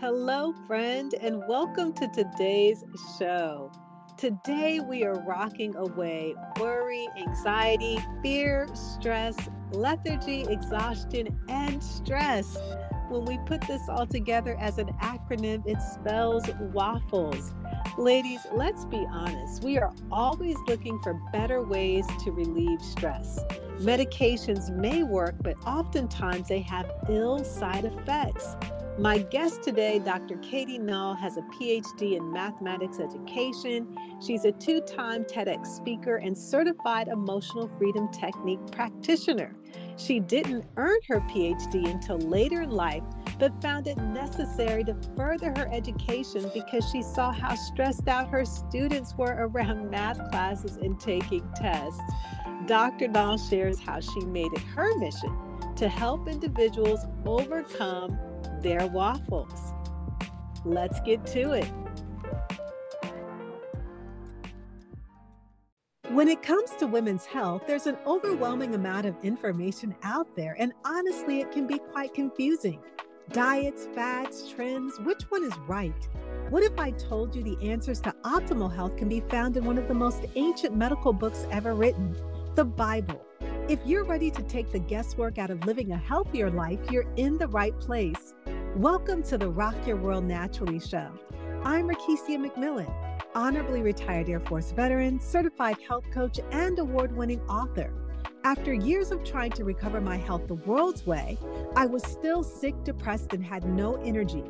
Hello, friend, and welcome to today's show. Today, we are rocking away worry, anxiety, fear, stress, lethargy, exhaustion, and stress. When we put this all together as an acronym, it spells waffles. Ladies, let's be honest. We are always looking for better ways to relieve stress. Medications may work, but oftentimes they have ill side effects. My guest today, Dr. Katie Nall, has a PhD in mathematics education. She's a two-time TEDx speaker and certified emotional freedom technique practitioner. She didn't earn her PhD until later in life, but found it necessary to further her education because she saw how stressed out her students were around math classes and taking tests. Dr. Nall shares how she made it her mission to help individuals overcome their waffles. Let's get to it. When it comes to women's health, there's an overwhelming amount of information out there, and honestly, it can be quite confusing. Diets, fads, trends, which one is right? What if I told you the answers to optimal health can be found in one of the most ancient medical books ever written, the Bible? If you're ready to take the guesswork out of living a healthier life, you're in the right place. Welcome to the Rock Your World Naturally show. I'm Rekishia McMillan, honorably retired Air Force veteran, certified health coach, and award-winning author. After years of trying to recover my health the world's way, I was still sick, depressed, and had no energy.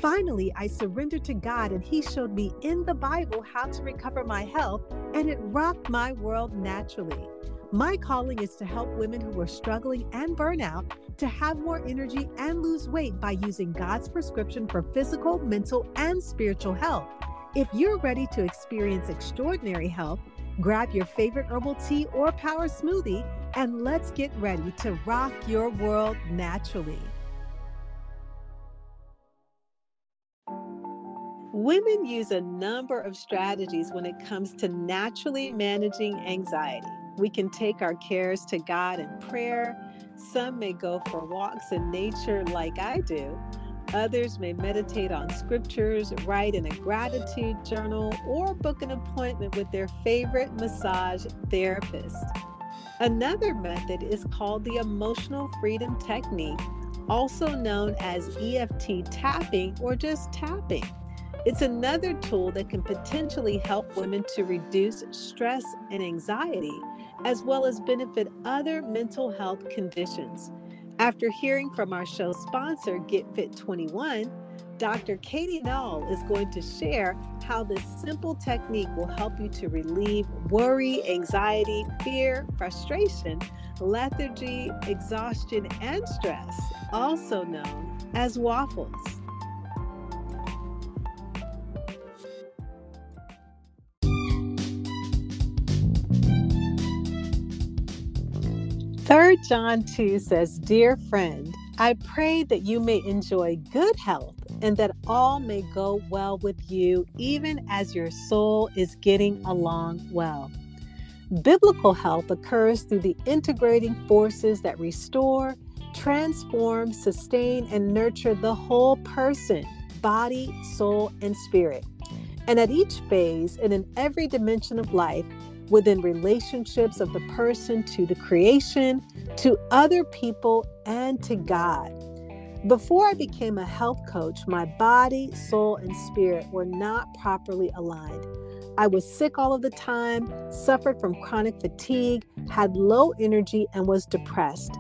Finally, I surrendered to God, and He showed me in the Bible how to recover my health, and it rocked my world naturally. My calling is to help women who are struggling and burnout to have more energy and lose weight by using God's prescription for physical, mental, and spiritual health. If you're ready to experience extraordinary health, grab your favorite herbal tea or power smoothie, and let's get ready to rock your world naturally. Women use a number of strategies when it comes to naturally managing anxiety. We can take our cares to God in prayer. Some may go for walks in nature like I do. Others may meditate on scriptures, write in a gratitude journal, or book an appointment with their favorite massage therapist. Another method is called the emotional freedom technique, also known as EFT tapping or just tapping. It's another tool that can potentially help women to reduce stress and anxiety, as well as benefit other mental health conditions. After hearing from our show sponsor, Get Fit 21, Dr. Katie Nall is going to share how this simple technique will help you to relieve worry, anxiety, fear, frustration, lethargy, exhaustion, and stress, also known as waffles. Third John 2 says, "Dear friend, I pray that you may enjoy good health and that all may go well with you, even as your soul is getting along well." Biblical health occurs through the integrating forces that restore, transform, sustain, and nurture the whole person, body, soul, and spirit. And at each phase and in every dimension of life, within relationships of the person to the creation, to other people, and to God. Before I became a health coach, my body, soul, and spirit were not properly aligned. I was sick all of the time, suffered from chronic fatigue, had low energy, and was depressed.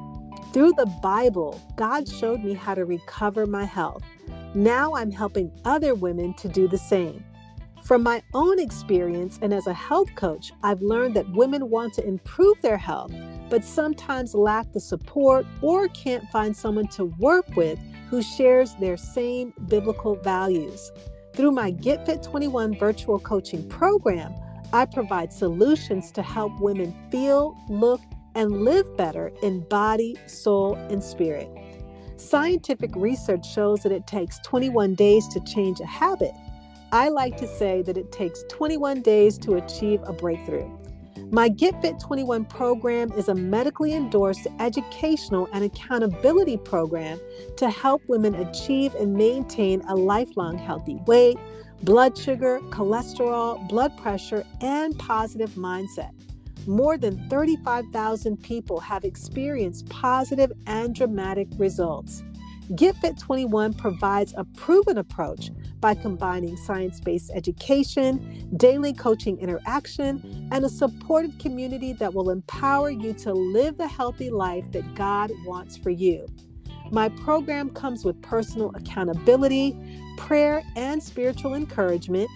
Through the Bible, God showed me how to recover my health. Now I'm helping other women to do the same. From my own experience and as a health coach, I've learned that women want to improve their health, but sometimes lack the support or can't find someone to work with who shares their same biblical values. Through my Get Fit 21 virtual coaching program, I provide solutions to help women feel, look, and live better in body, soul, and spirit. Scientific research shows that it takes 21 days to change a habit. I like to say that it takes 21 days to achieve a breakthrough. My Get Fit 21 program is a medically endorsed educational and accountability program to help women achieve and maintain a lifelong healthy weight, blood sugar, cholesterol, blood pressure, and positive mindset. More than 35,000 people have experienced positive and dramatic results. Get Fit 21 provides a proven approach by combining science-based education, daily coaching interaction, and a supportive community that will empower you to live the healthy life that God wants for you. My program comes with personal accountability, prayer and spiritual encouragement,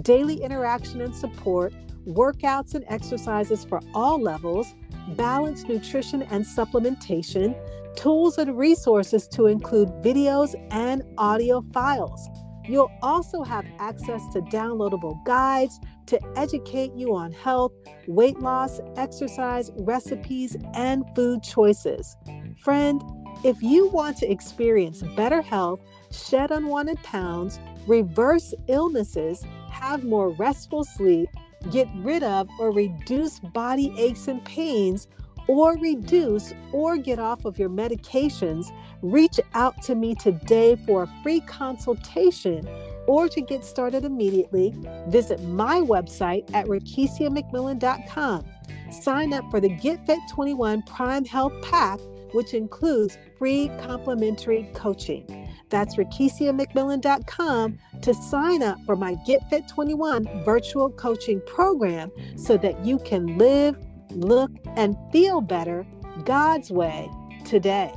daily interaction and support, workouts and exercises for all levels, balanced nutrition and supplementation, tools and resources to include videos and audio files. You'll also have access to downloadable guides to educate you on health, weight loss, exercise, recipes, and food choices. Friend, if you want to experience better health, shed unwanted pounds, reverse illnesses, have more restful sleep, get rid of or reduce body aches and pains, or reduce or get off of your medications, reach out to me today for a free consultation or to get started immediately. Visit my website at rekishiamcmillan.com. Sign up for the Get Fit 21 Prime Health Pack, which includes free complimentary coaching. That's rekishiamcmillan.com to sign up for my Get Fit 21 virtual coaching program so that you can live, look, and feel better God's way today.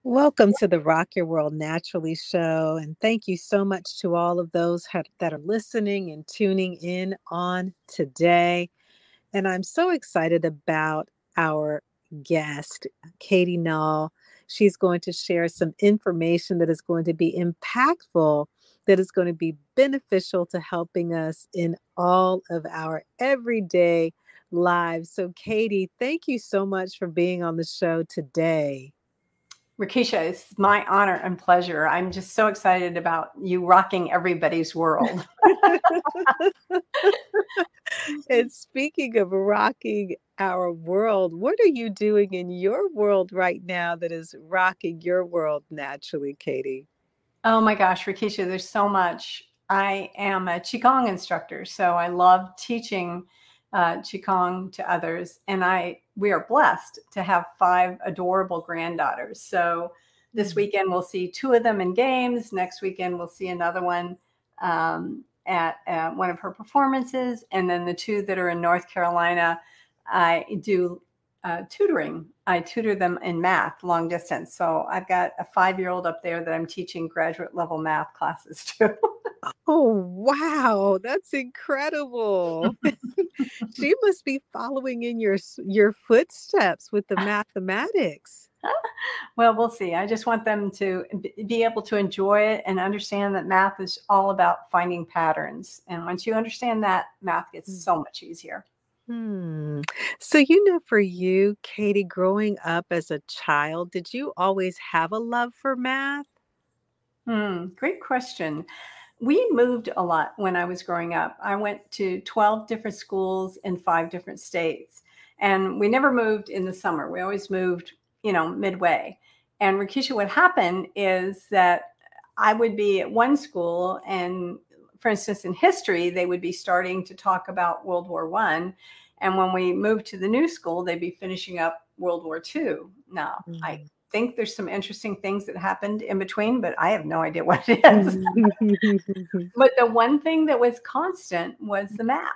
Welcome to the Rock Your World Naturally show, and thank you so much to all of those that are listening and tuning in on today. And I'm so excited about our guest, Katie Nall. She's going to share some information that is going to be impactful, that is going to be beneficial to helping us in all of our everyday lives. So, Katie, thank you so much for being on the show today. Rekishia, it's my honor and pleasure. I'm just so excited about you rocking everybody's world. And speaking of rocking our world, what are you doing in your world right now that is rocking your world naturally, Katie? Oh my gosh, Rekishia, there's so much. I am a Qigong instructor, so I love teaching Qigong to others. And we are blessed to have 5 adorable granddaughters. So this weekend we'll see 2 of them in games. Next weekend we'll see another one at one of her performances. And then the 2 that are in North Carolina, I do tutoring. I tutor them in math long distance. So I've got a 5-year-old up there that I'm teaching graduate level math classes to. Oh, wow. That's incredible. She must be following in your footsteps with the mathematics. Well, we'll see. I just want them to be able to enjoy it and understand that math is all about finding patterns. And once you understand that, math gets so much easier. So, for you, Katie, growing up as a child, did you always have a love for math? Great question. We moved a lot when I was growing up. I went to 12 different schools in 5 different states, and we never moved in the summer. We always moved, midway. And Rekishia, what happened is that I would be at one school, and for instance, in history, they would be starting to talk about World War I. And when we moved to the new school, they'd be finishing up World War II. Now, I think there's some interesting things that happened in between, but I have no idea what it is. But the one thing that was constant was the math.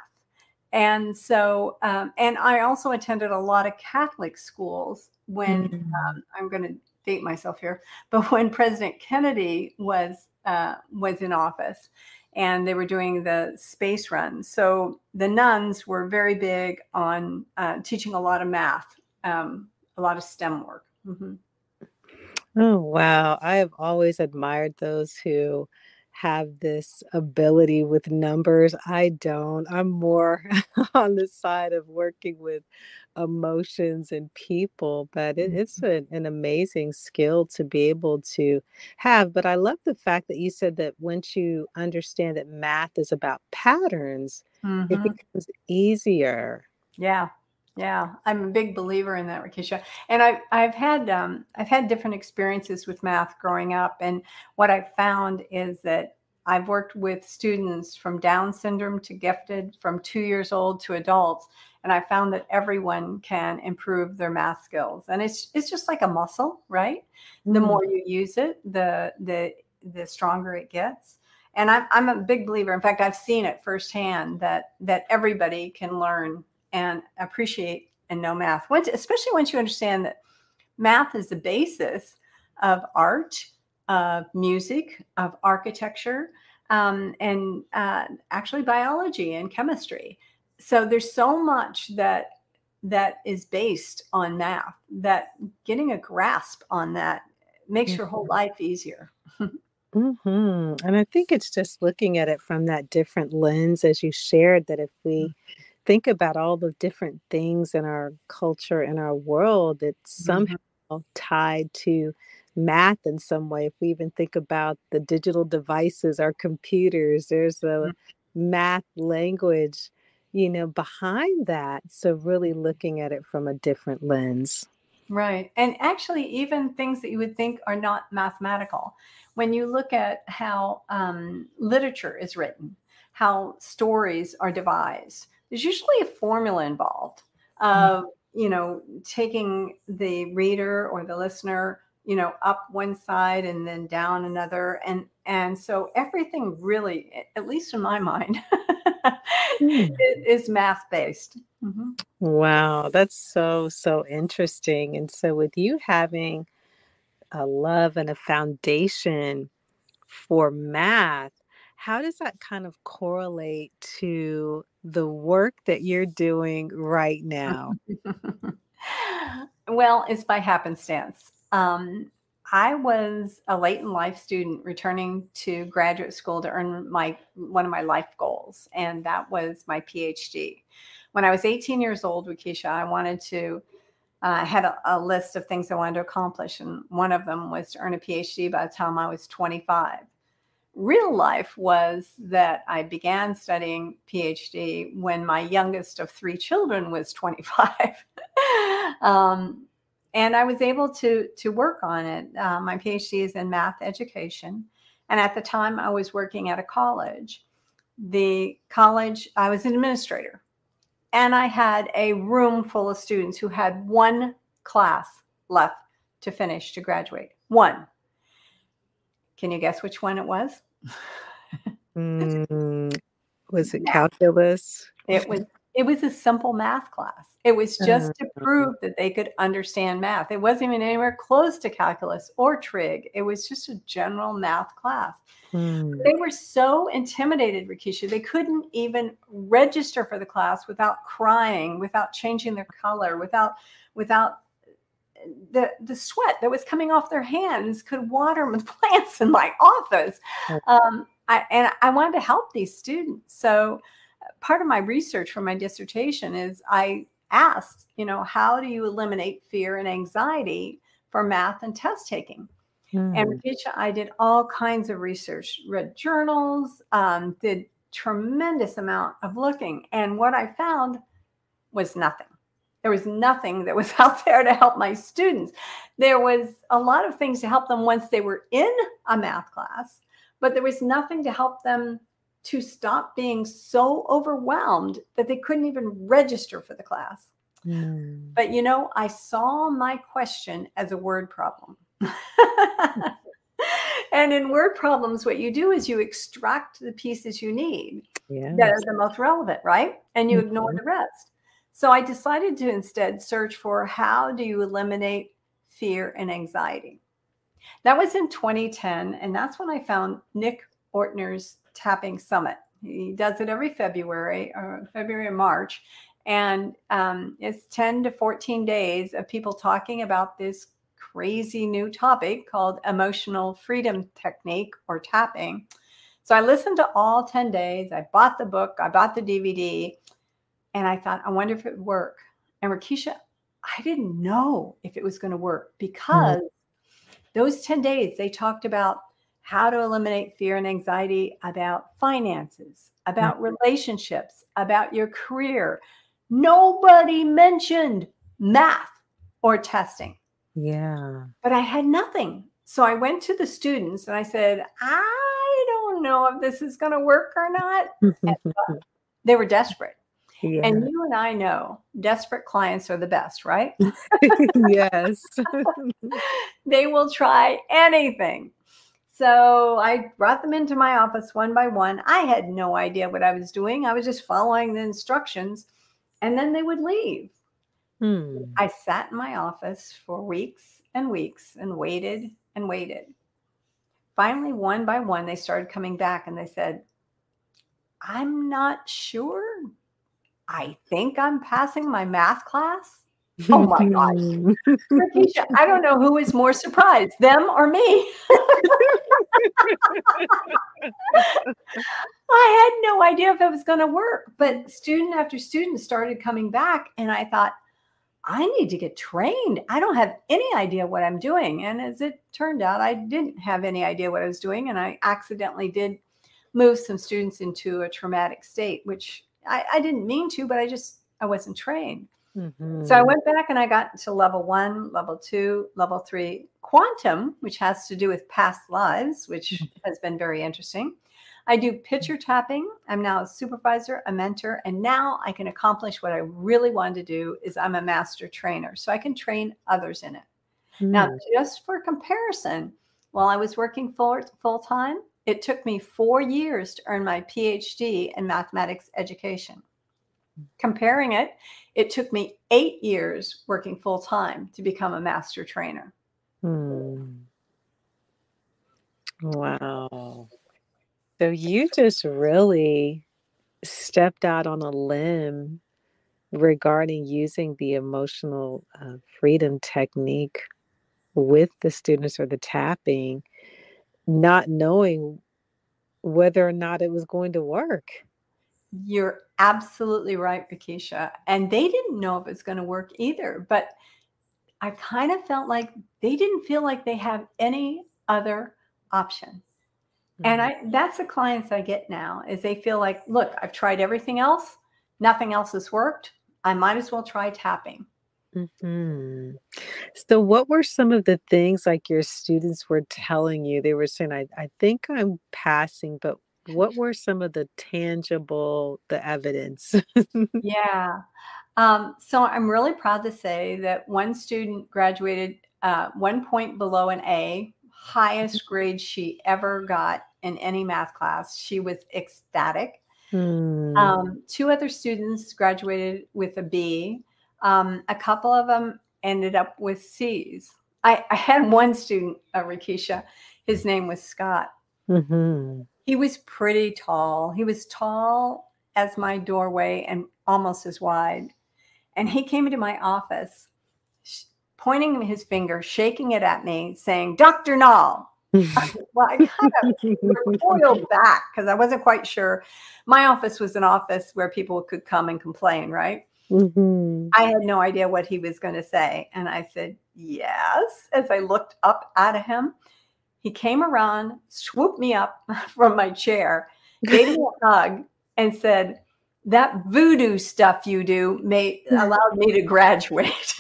And so, and I also attended a lot of Catholic schools when I'm going to date myself here, but when President Kennedy was in office and they were doing the space run. So the nuns were very big on teaching a lot of math, a lot of STEM work. Oh, wow. I have always admired those who have this ability with numbers. I don't. I'm more on the side of working with emotions and people, but it's an amazing skill to be able to have. But I love the fact that you said that once you understand that math is about patterns, it Mm-hmm. becomes easier. Yeah. Yeah. I'm a big believer in that, Rekisha. And I've had different experiences with math growing up. And what I've found is that I've worked with students from Down syndrome to gifted, from 2 years old to adults. And I found that everyone can improve their math skills. And it's just like a muscle, right? The Mm, more you use it, the stronger it gets. And I'm a big believer. In fact, I've seen it firsthand that everybody can learn and appreciate and know math. Especially once you understand that math is the basis of art, of music, of architecture, and actually biology and chemistry. So there's so much that is based on math that getting a grasp on that makes your whole life easier. And I think it's just looking at it from that different lens as you shared that if we think about all the different things in our culture and our world, it's somehow Mhm. tied to math in some way. If we even think about the digital devices, our computers, there's a math language, behind that. So really looking at it from a different lens. Right. And actually, even things that you would think are not mathematical, when you look at how literature is written, how stories are devised, there's usually a formula involved of, taking the reader or the listener, up one side and then down another. And so everything really, at least in my mind, Mm. is math based. Hmm. Wow, that's so, so interesting. And so, with you having a love and a foundation for math, how does that kind of correlate to the work that you're doing right now? Well, it's by happenstance. I was a late in life student returning to graduate school to earn my one of my life goals, and that was my PhD. When I was 18 years old, Wakisha, I wanted to had a list of things I wanted to accomplish, and one of them was to earn a PhD by the time I was 25. Real life was that I began studying PhD when my youngest of three children was 25. um, and I was able to work on it. My PhD is in math education. And at the time, I was working at a college. The college, I was an administrator, and I had a room full of students who had one class left to finish to graduate. One. Can you guess which one it was? Mm, was it Math. calculus? It was a simple math class. It was Uh, just to prove that they could understand math. It wasn't even anywhere close to calculus or trig. It was just a general math class. mm, They were so intimidated, Rekisha, they couldn't even register for the class without crying, without changing their color, without the sweat that was coming off their hands could water the plants in my office. oh, I wanted to help these students. So part of my research for my dissertation is I asked, how do you eliminate fear and anxiety for math and test taking? And mm, Rakisha, I did all kinds of research, read journals, did tremendous amount of looking. And what I found was nothing. There was nothing that was out there to help my students. There was a lot of things to help them once they were in a math class, but there was nothing to help them to stop being so overwhelmed that they couldn't even register for the class. mm. But I saw my question as a word problem. And in word problems, what you do is you extract the pieces you need that are Yes. the most relevant, right? And you ignore Mhm. the rest. So I decided to instead search for how do you eliminate fear and anxiety. That was in 2010, and that's when I found Nick Ortner's Tapping Summit. He does it every February, or February and March, and it's 10 to 14 days of people talking about this crazy new topic called emotional freedom technique or tapping. So I listened to all 10 days. I bought the book, I bought the DVD, and I thought, I wonder if it would work. And Rekishia, I didn't know if it was going to work Mm. because those 10 days, they talked about how to eliminate fear and anxiety, about finances, Mm. about relationships, about your career. Nobody mentioned math or testing, Yeah. but I had nothing. So I went to the students and I said, I don't know if this is going to work or not. And they were desperate. And Yeah. you and I know desperate clients are the best, right? Yes. They will try anything. So I brought them into my office one by one. I had no idea what I was doing. I was just following the instructions, and then they would leave. Hmm. I sat in my office for weeks and weeks and waited and waited. Finally, one by one, they started coming back and they said, I'm not sure. I think I'm passing my math class. Oh my gosh. Rekishia, I don't know who is more surprised, them or me. I had no idea if it was going to work, but student after student started coming back, and I thought, I need to get trained. I don't have any idea what I'm doing. And as it turned out, I didn't have any idea what I was doing, and I accidentally did move some students into a traumatic state, which I didn't mean to, but I wasn't trained. So I Mhm. went back and I got to level 1, level 2, level 3, quantum, which has to do with past lives, which has been very interesting. I do picture tapping. I'm now a supervisor, a mentor, and now I can accomplish what I really wanted to do is I'm a master trainer. So I can train others in it. Now, Mm. just for comparison, while I was working full time, it took me 4 years to earn my PhD in mathematics education. Comparing it, it took me 8 years working full time to become a master trainer. Hmm. Wow. So you just really stepped out on a limb regarding using the emotional freedom technique with the students or the tapping, not knowing whether or not it was going to work. You're absolutely right, Rekisha. And they didn't know if it's going to work either. But I kind of felt like they didn't feel like they have any other option. And Mm. that's the clients I get now is they feel like, look, I've tried everything else. Nothing else has worked. I might as well try tapping. Mhm. So what were some of the things like your students were telling you? They were saying, I think I'm passing, but what were some of the tangible, the evidence? Yeah. So I'm really proud to say that one student graduated 1 point below an A, highest grade she ever got in any math class. She was ecstatic. Hmm. Two other students graduated with a B. A couple of them ended up with C's. I had one student, Rekisha, his name was Scott. Mhm. He was pretty tall. He was tall as my doorway and almost as wide. And he came into my office, pointing his finger, shaking it at me, saying, Dr. Nall. Well, I kind of recoiled back because I wasn't quite sure. My office was an office where people could come and complain, right? Mhm. I had no idea what he was going to say. And I said, yes. As I looked up at him, he came around, swooped me up from my chair, gave me a hug, and said, that voodoo stuff you do allowed me to graduate.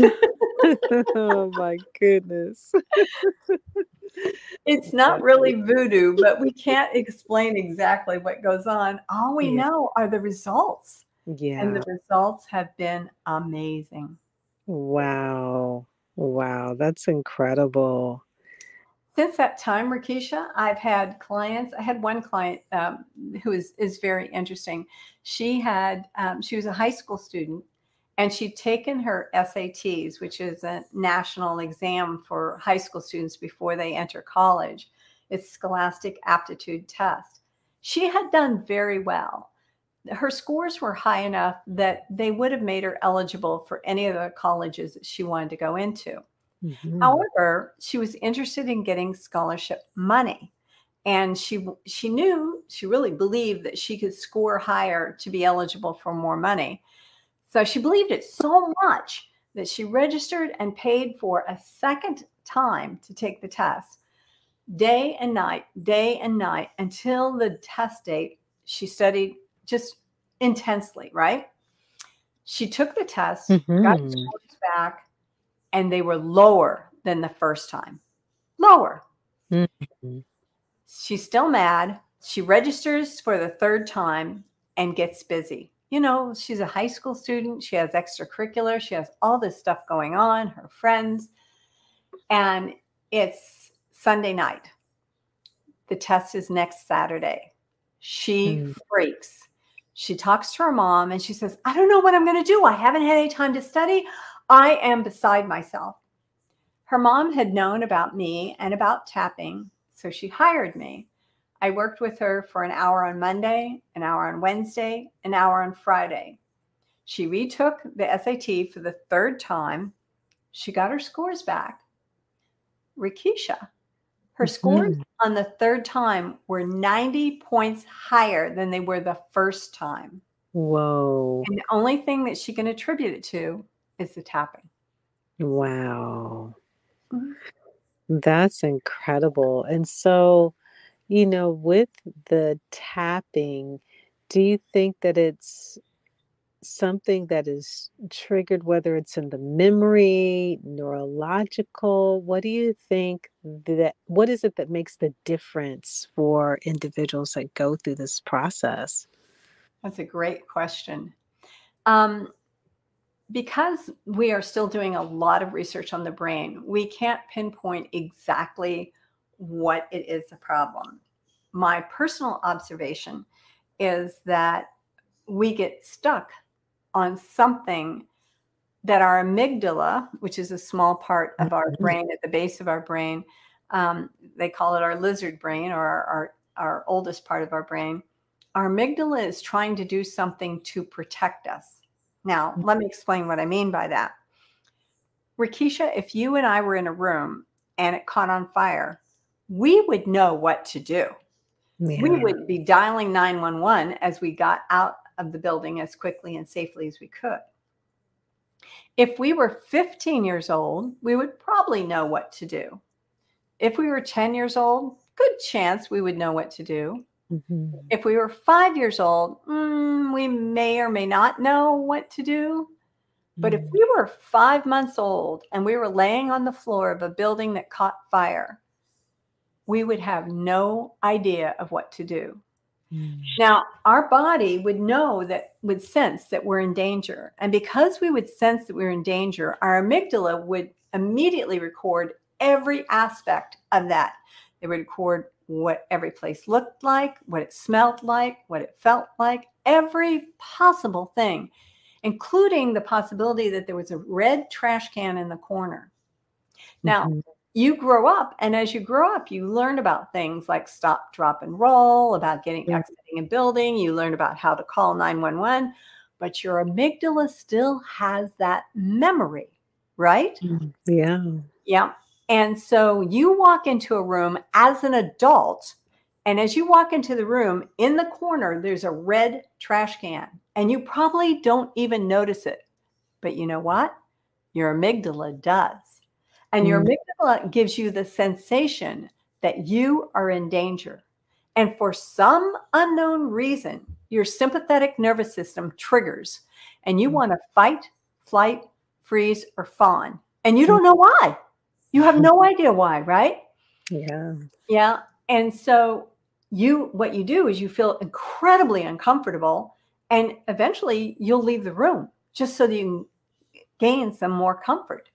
Oh my goodness. It's not That's really voodoo, but we can't explain exactly what goes on. All we yeah. know are the results, and the Yeah. results have been amazing. Wow. Wow, that's incredible. Since that time, Rakisha, I've had clients. I had one client who is very interesting. She was a high school student, and she'd taken her SATs, which is a national exam for high school students before they enter college. It's Scholastic Aptitude Test. She had done very well. Her scores were high enough that they would have made her eligible for any of the colleges that she wanted to go into. Mhm. However, she was interested in getting scholarship money. And she really believed that she could score higher to be eligible for more money. So she believed it so much that she registered and paid for a second time to take the test, day and night, until the test date. She studied just intensely, right? She took the test, got the Mm-hmm. scores back, and they were lower than the first time. Lower. Mm-hmm. She's still mad. She registers for the third time and gets busy. You know, she's a high school student. She has extracurricular. She has all this stuff going on, her friends. And it's Sunday night. The test is next Saturday. She freaks. She talks to her mom and she says, I don't know what I'm going to do. I haven't had any time to study. I am beside myself. Her mom had known about me and about tapping, so she hired me. I worked with her for an hour on Monday, an hour on Wednesday, an hour on Friday. She retook the SAT for the third time. She got her scores back. Rekishia, her scores on the third time were 90 points higher than they were the first time. Whoa. And the only thing that she can attribute it to is the tapping. Wow. Mm-hmm. That's incredible. And so, with the tapping, do you think that it's something that is triggered, whether it's in the memory, neurological? What do you think what is it that makes the difference for individuals that go through this process? That's a great question. Because we are still doing a lot of research on the brain, we can't pinpoint exactly what it is the problem. My personal observation is that we get stuck on something that our amygdala, which is a small part of our brain at the base of our brain, they call it our lizard brain, or our oldest part of our brain. Our amygdala is trying to do something to protect us. Now, let me explain what I mean by that. Rekishia, if you and I were in a room and it caught on fire, we would know what to do. We Yeah. would be dialing 911 as we got out of the building as quickly and safely as we could. If we were 15 years old, we would probably know what to do. If we were 10 years old, good chance we would know what to do. Mm-hmm. If we were 5 years old, we may or may not know what to do. But if we were 5 months old and we were laying on the floor of a building that caught fire, we would have no idea of what to do. Now, our body would sense that we're in danger. And because we would sense that we're in danger, our amygdala would immediately record every aspect of that. They would record what every place looked like, what it smelled like, what it felt like, every possible thing, including the possibility that there was a red trash can in the corner. Now, you grow up, and as you grow up, you learn about things like stop, drop, and roll, about exiting a building. You learn about how to call 911, but your amygdala still has that memory, right? Yeah. Yeah. And so you walk into a room as an adult, and as you walk into the room, in the corner, there's a red trash can, and you probably don't even notice it. But you know what? Your amygdala does. And your amygdala gives you the sensation that you are in danger. And for some unknown reason, your sympathetic nervous system triggers and you want to fight, flight, freeze, or fawn. And you don't know why. You have no idea why, right? Yeah. Yeah. And so what you do is you feel incredibly uncomfortable, and eventually you'll leave the room just so that you can gain some more comfort.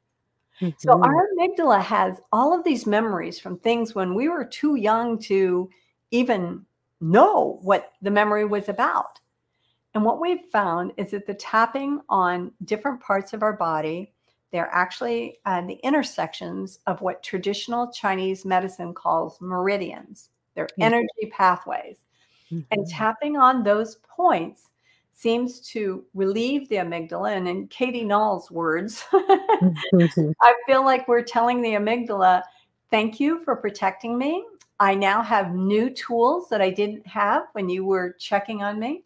So our amygdala has all of these memories from things when we were too young to even know what the memory was about. And what we've found is that the tapping on different parts of our body, they're actually the intersections of what traditional Chinese medicine calls meridians. They're energy pathways. And tapping on those points seems to relieve the amygdala. And in Katie Nall's words, I feel like we're telling the amygdala, thank you for protecting me. I now have new tools that I didn't have when you were checking on me,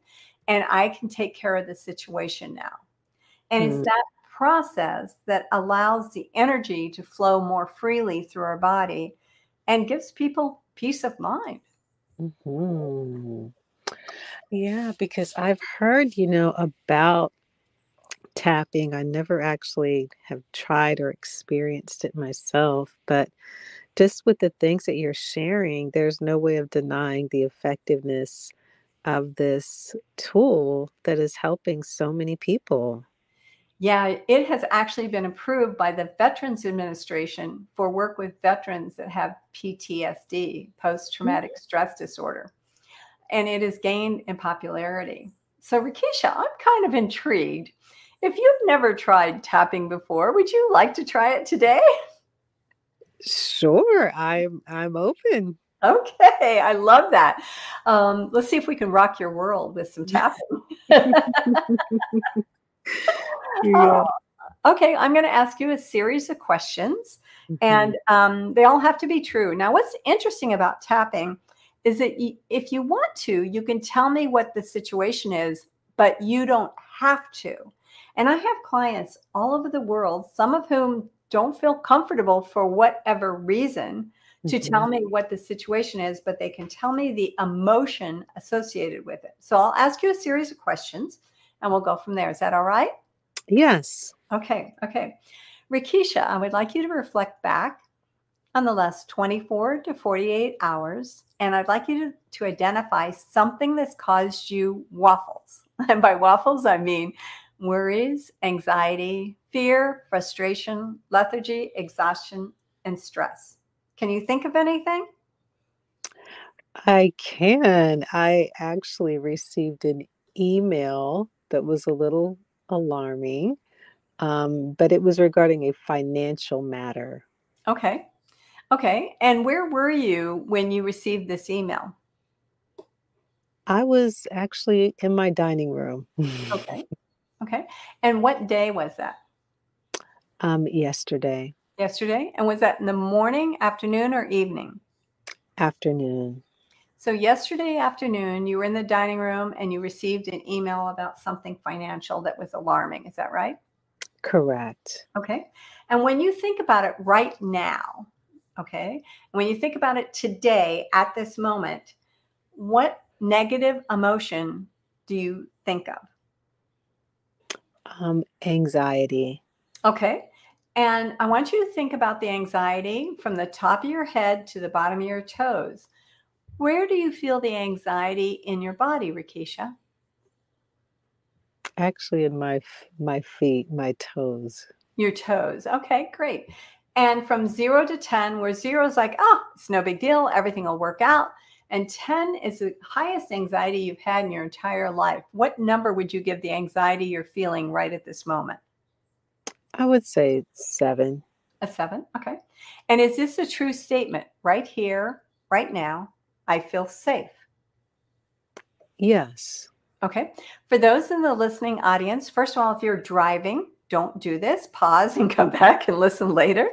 and I can take care of the situation now. And it's Mm, that process that allows the energy to flow more freely through our body and gives people peace of mind. mhm. Yeah, because I've heard, about tapping. I never actually have tried or experienced it myself, but just with the things that you're sharing, there's no way of denying the effectiveness of this tool that is helping so many people. Yeah, it has actually been approved by the Veterans Administration for work with veterans that have PTSD, post Mm. traumatic stress disorder, and it has gained in popularity. So, Rekisha, I'm kind of intrigued. If you've never tried tapping before, would you like to try it today? Sure, I'm open. Okay, I love that. Let's see if we can rock your world with some tapping. Yeah. Oh, okay, I'm going to ask you a series of questions, Mhm. and they all have to be true. Now, what's interesting about tapping is that if you want to, you can tell me what the situation is, but you don't have to. And I have clients all over the world, some of whom don't feel comfortable for whatever reason to tell Mhm. me what the situation is, but they can tell me the emotion associated with it. So I'll ask you a series of questions and we'll go from there. Is that all right? Yes. Okay, okay. Rekisha, I would like you to reflect back on the last 24 to 48 hours, and I'd like you to identify something that's caused you waffles. And by waffles, I mean worries, anxiety, fear, frustration, lethargy, exhaustion, and stress. Can you think of anything? I can. I actually received an email that was a little alarming, but it was regarding a financial matter. Okay, okay. And where were you when you received this email? I was actually in my dining room Okay, okay. And what day was that? yesterday Yesterday? And was that in the morning, afternoon, or evening? afternoon. So, yesterday afternoon, you were in the dining room and you received an email about something financial that was alarming. Is that right? Correct. Okay. And when you think about it right now, okay, when you think about it today at this moment, what negative emotion do you think of? Anxiety. Okay. And I want you to think about the anxiety from the top of your head to the bottom of your toes. Where do you feel the anxiety in your body, Rikisha? Actually, in my feet, my toes. Your toes. Okay, great. And from 0 to 10, where 0 is like, oh, it's no big deal, everything will work out. And 10 is the highest anxiety you've had in your entire life. What number would you give the anxiety you're feeling right at this moment? I would say 7. A 7. Okay. And is this a true statement? Right here, right now, I feel safe. Yes. Okay. For those in the listening audience, first of all, if you're driving, don't do this. Pause and come back and listen later.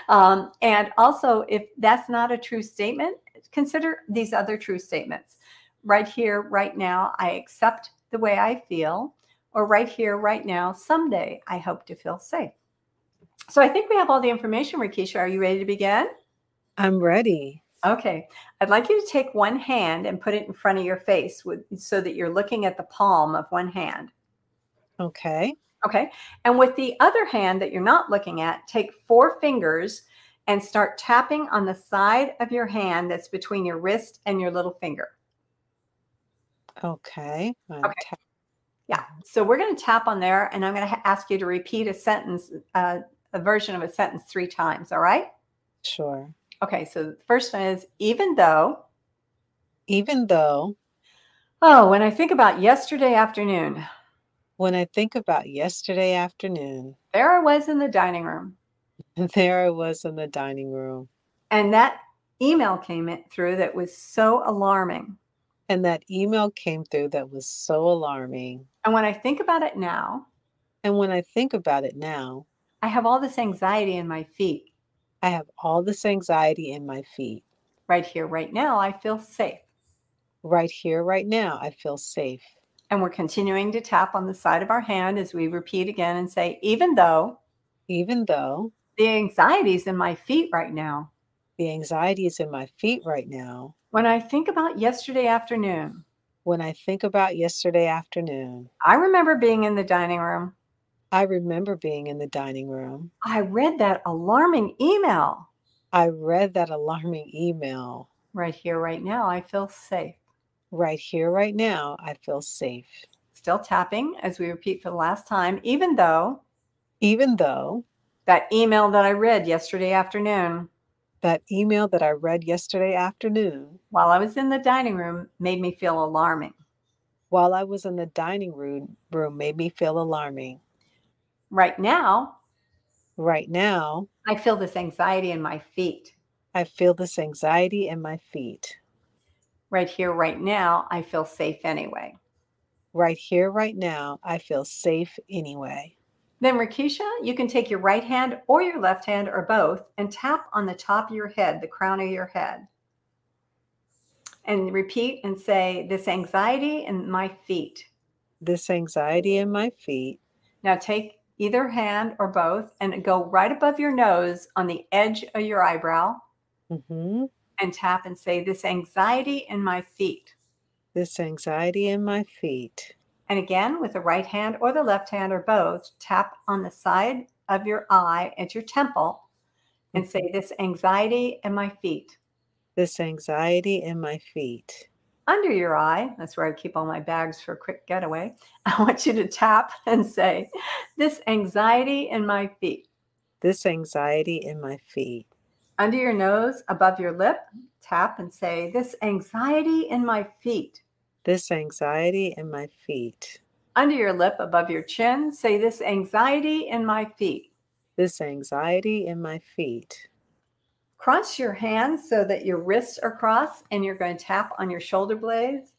And also, if that's not a true statement, consider these other true statements. Right here, right now, I accept the way I feel. Or right here, right now, someday, I hope to feel safe. So I think we have all the information, Rikisha. Are you ready to begin? I'm ready. Okay. I'd like you to take one hand and put it in front of your face so that you're looking at the palm of one hand. Okay. Okay. And with the other hand that you're not looking at, take 4 fingers and start tapping on the side of your hand that's between your wrist and your little finger. Okay. I'm Okay. Yeah. So we're going to tap on there and I'm going to ask you to repeat a sentence, a version of a sentence 3 times. All right. sure. Okay. So the first one is even though, Even though oh, when I think about yesterday afternoon, when I think about yesterday afternoon, there I was in the dining room there I was in the dining room, and that email through that was so alarming. and that email came through that was so alarming. And when I think about it now, And when I think about it now, I have all this anxiety in my feet. I have all this anxiety in my feet. Right here, right now, I feel safe. Right here, right now, I feel safe. And we're continuing to tap on the side of our hand as we repeat again and say, even though Even though the anxiety is in my feet right now, the anxiety is in my feet right now, when I think about yesterday afternoon, when I think about yesterday afternoon, I remember being in the dining room. I remember being in the dining room. I read that alarming email. I read that alarming email. Right here, right now, I feel safe. Right here, right now, I feel safe. Still tapping as we repeat for the last time, even though Even though that email that I read yesterday afternoon that email that I read yesterday afternoon while I was in the dining room made me feel alarming. while I was in the dining room made me feel alarming. Right now, Right now, I feel this anxiety in my feet. I feel this anxiety in my feet. Right here, right now, I feel safe anyway. Right here, right now, I feel safe anyway. Then, Rekishia, you can take your right hand or your left hand or both and tap on the top of your head, the crown of your head. And repeat and say, this anxiety in my feet. This anxiety in my feet. Now take either hand or both and go right above your nose on the edge of your eyebrow Mm-hmm. and tap and say, this anxiety in my feet. This anxiety in my feet. And again, with the right hand or the left hand or both, tap on the side of your eye at your temple and say, this anxiety in my feet. This anxiety in my feet. Under your eye, that's where I keep all my bags for a quick getaway. I want you to tap and say, this anxiety in my feet. This anxiety in my feet. Under your nose, above your lip, tap and say, this anxiety in my feet. This anxiety in my feet. Under your lip, above your chin, say, this anxiety in my feet. This anxiety in my feet. Cross your hands so that your wrists are crossed, and you're going to tap on your shoulder blades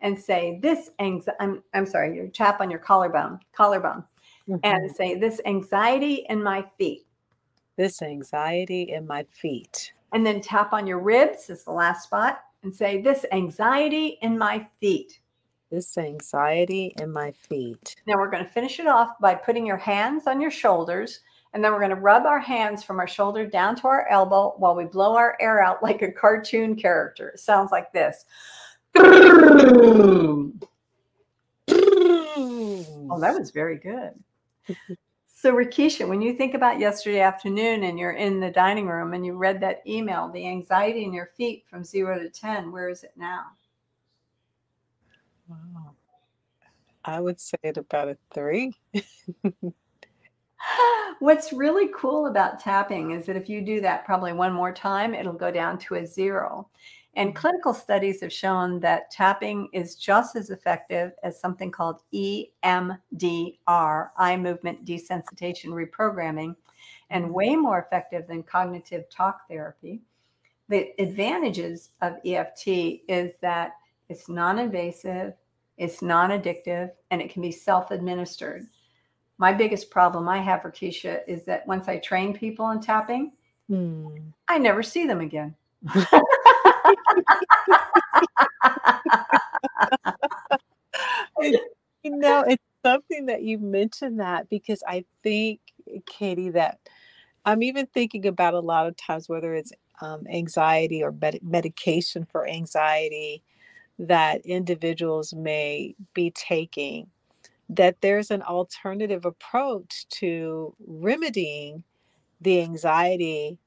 and say, this anxiety, I'm sorry, you tap on your collarbone, Mm-hmm. and say, this anxiety in my feet. This anxiety in my feet. And then tap on your ribs, is the last spot, and say, this anxiety in my feet. This anxiety in my feet. Now we're going to finish it off by putting your hands on your shoulders, and then we're going to rub our hands from our shoulder down to our elbow while we blow our air out like a cartoon character. It sounds like this. Oh, that was very good. So, Rekishia, when you think about yesterday afternoon and you're in the dining room and you read that email, the anxiety in your feet from 0 to 10, where is it now? Wow. I would say it about a 3. What's really cool about tapping is that if you do that probably one more time, it'll go down to a 0. And clinical studies have shown that tapping is just as effective as something called EMDR, eye movement desensitization reprogramming, and way more effective than cognitive talk therapy. The advantages of EFT is that it's non-invasive, it's non-addictive, and it can be self-administered. My biggest problem I have, Rekishia, is that once I train people on tapping, I never see them again. It's something that you mentioned that because I think, Katie, that I'm even thinking about a lot of times, whether it's anxiety or medication for anxiety that individuals may be taking, that there's an alternative approach to remedying the anxiety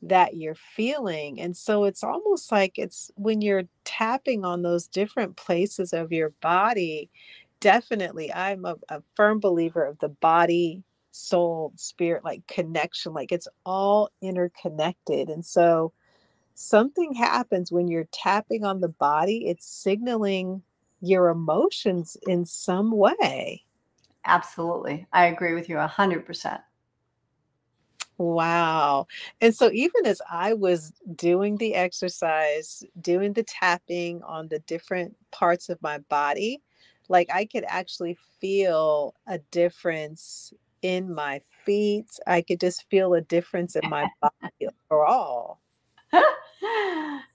that you're feeling. And so it's almost like it's when you're tapping on those different places of your body. Definitely, I'm a firm believer of the body, soul, spirit, like connection, like it's all interconnected. And so something happens when you're tapping on the body, it's signaling your emotions in some way. Absolutely. I agree with you 100%. Wow. And so even as I was doing the exercise, doing the tapping on the different parts of my body, like I could actually feel a difference in my feet. I could just feel a difference in my body overall.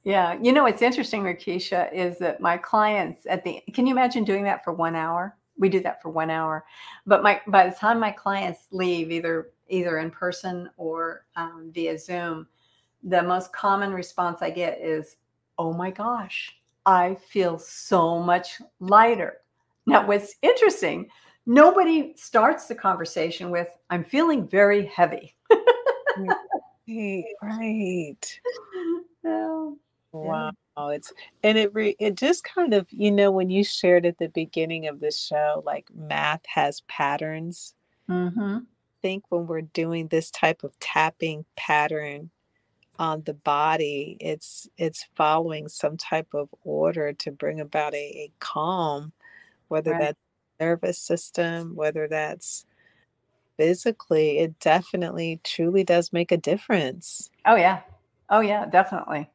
Yeah. You know, what's interesting, Rekisha, is that my clients can you imagine doing that for 1 hour? We do that for 1 hour. But by the time my clients leave, either in person or via Zoom, the most common response I get is, oh my gosh, I feel so much lighter. Now, what's interesting, nobody starts the conversation with, I'm feeling very heavy. Right, right. Oh, yeah. Wow. It just kind of, when you shared at the beginning of the show, like math has patterns. Mm-hmm. I think when we're doing this type of tapping pattern on the body, it's following some type of order to bring about a calm, whether Right. that's nervous system, whether that's physically, it definitely truly does make a difference. Oh, yeah. Oh, yeah, definitely.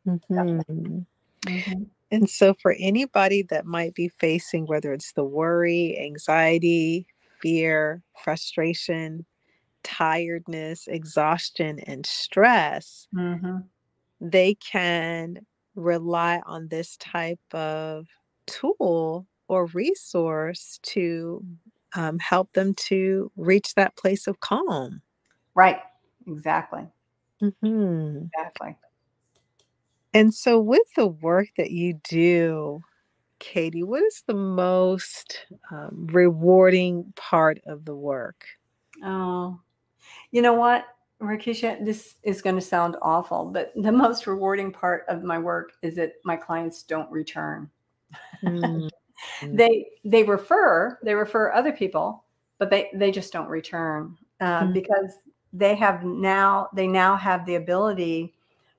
Mhm. Mm-hmm. And so, for anybody that might be facing, whether it's the worry, anxiety, fear, frustration, tiredness, exhaustion, and stress, Mm-hmm. they can rely on this type of tool or resource to help them to reach that place of calm. Right. Exactly. Mhm. Exactly. And so, with the work that you do, Katie, what is the most rewarding part of the work? Oh, you know what, Rakisha, this is going to sound awful, but the most rewarding part of my work is that my clients don't return. Mm, They refer other people, but they just don't return because they now have the ability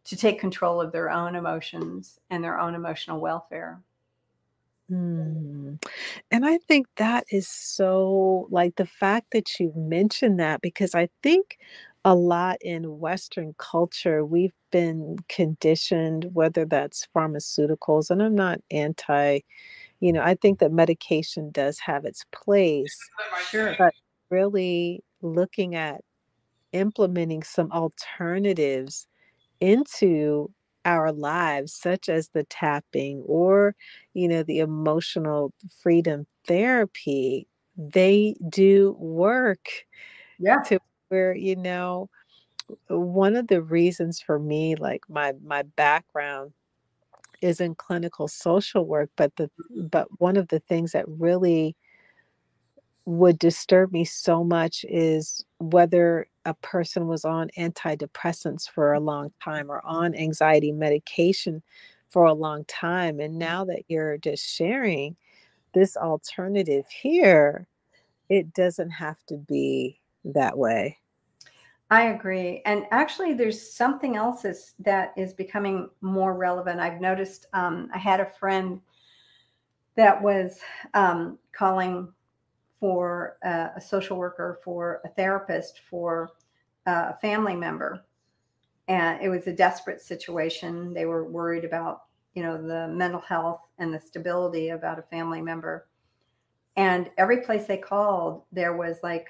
to take control of their own emotions and their own emotional welfare. mm. And I think that is so, like, the fact that you mentioned that, because I think a lot in Western culture, we've been conditioned, whether that's pharmaceuticals, and I'm not anti, I think that medication does have its place, Sure. but really looking at implementing some alternatives into our lives, such as the tapping or, the emotional freedom therapy, they do work Yeah. to where, one of the reasons for me, like my background is in clinical social work, but one of the things that really would disturb me so much is whether a person was on antidepressants for a long time or on anxiety medication for a long time. And now that you're just sharing this alternative here, it doesn't have to be that way. I agree. And actually, there's something else that is becoming more relevant. I've noticed I had a friend that was calling for a social worker, for a therapist, for a family member. And it was a desperate situation. They were worried about, the mental health and the stability about a family member. And every place they called, there was like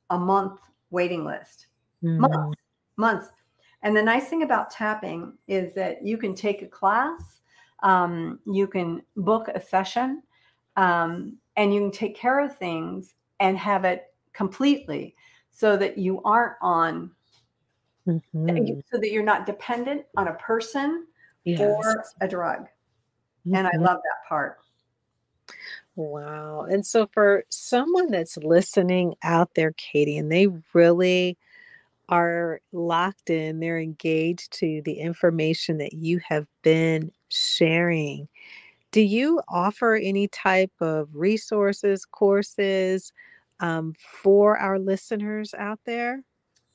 a month waiting list. Mm, Months, months. And the nice thing about tapping is that you can take a class, you can book a session, and you can take care of things and have it completely so that you aren't on, mhm. so that you're not dependent on a person Yes. or a drug. And I Mhm. love that part. Wow. And so, for someone that's listening out there, Katie, and they really are locked in, they're engaged to the information that you have been sharing. Do you offer any type of resources, courses for our listeners out there?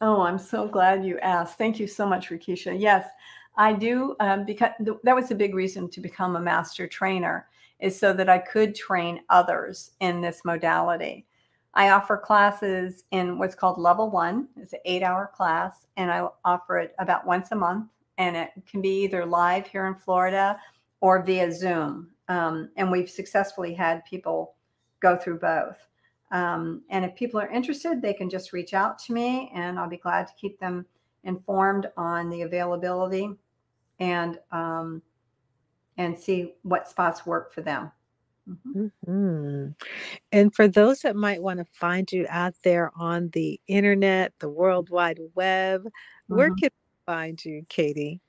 Oh, I'm so glad you asked. Thank you so much, Rikisha. Yes, I do. Because that was a big reason to become a master trainer, is so that I could train others in this modality. I offer classes in what's called level one. It's an 8-hour class, and I offer it about once a month. And it can be either live here in Florida or via Zoom. And we've successfully had people go through both. And if people are interested, they can just reach out to me and I'll be glad to keep them informed on the availability. and see what spots work for them. Hmm. And for those that might want to find you out there on the internet, the World Wide Web, where Mhm. can we find you, Katie?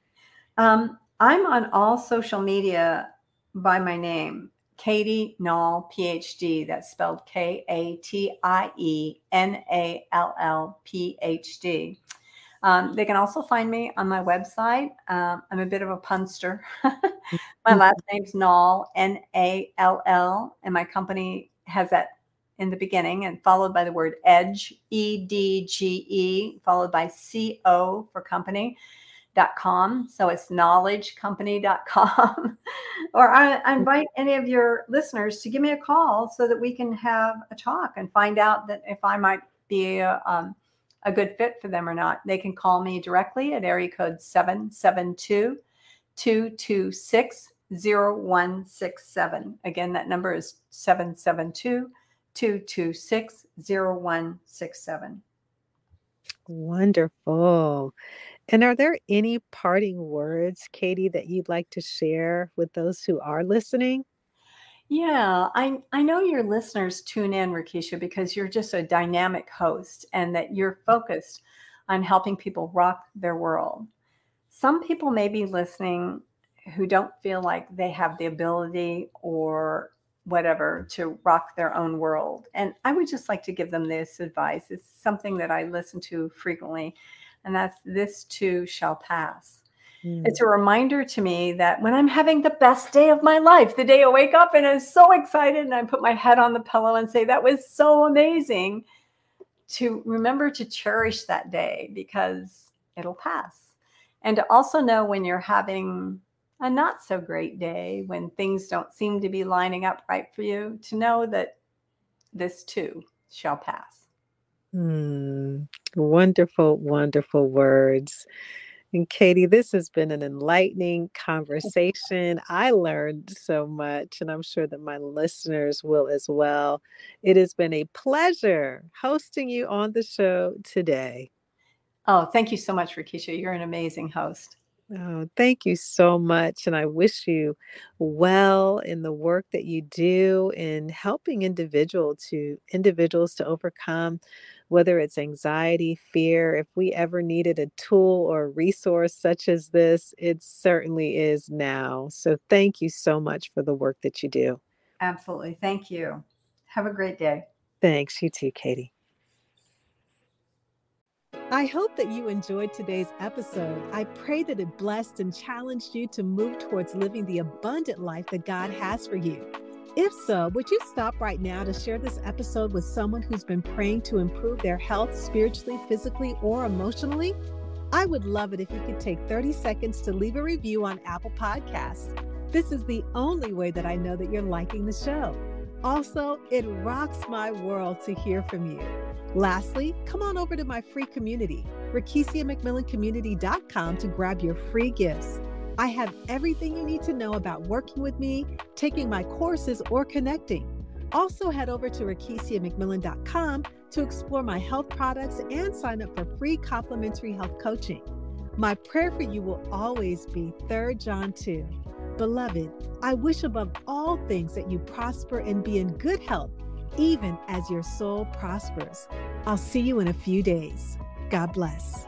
I'm on all social media by my name, Katie Nall, PhD. That's spelled KATIENALL, PhD. They can also find me on my website. I'm a bit of a punster. My last name's Nall, Nall, and my company has that in the beginning and followed by the word edge, EDGE, followed by CO for company.com. So it's knowledgecompany.com. Or I invite any of your listeners to give me a call so that we can have a talk and find out that if I might be a good fit for them or not. They can call me directly at area code 772-226-0167. Again, that number is 772-226-0167. Wonderful. And are there any parting words, Katie, that you'd like to share with those who are listening? Yeah, I know your listeners tune in, Rekishia, because you're just a dynamic host and that you're focused on helping people rock their world. Some people may be listening who don't feel like they have the ability or whatever to rock their own world. And I would just like to give them this advice. It's something that I listen to frequently, and that's this too shall pass. Mm. It's a reminder to me that when I'm having the best day of my life, the day I wake up and I'm so excited and I put my head on the pillow and say, that was so amazing, to remember to cherish that day because it'll pass. And to also know when you're having a not so great day, when things don't seem to be lining up right for you, to know that this too shall pass. Wonderful, wonderful words. And Katie, this has been an enlightening conversation. I learned so much, and I'm sure that my listeners will as well. It has been a pleasure hosting you on the show today. Oh, thank you so much, Rekishia. You're an amazing host. Oh, thank you so much. And I wish you well in the work that you do in helping individuals to overcome whether it's anxiety, fear. If we ever needed a tool or a resource such as this, it certainly is now. So thank you so much for the work that you do. Absolutely. Thank you. Have a great day. Thanks. You too, Katie. I hope that you enjoyed today's episode. I pray that it blessed and challenged you to move towards living the abundant life that God has for you. If so, would you stop right now to share this episode with someone who's been praying to improve their health spiritually, physically, or emotionally? I would love it if you could take 30 seconds to leave a review on Apple Podcasts. This is the only way that I know that you're liking the show. Also, it rocks my world to hear from you. Lastly, come on over to my free community, RekishiaMcMillanCommunity.com, to grab your free gifts. I have everything you need to know about working with me, taking my courses, or connecting. Also, head over to RekishiaMcMillan.com to explore my health products and sign up for free complimentary health coaching. My prayer for you will always be 3 John 2. Beloved, I wish above all things that you prosper and be in good health, even as your soul prospers. I'll see you in a few days. God bless.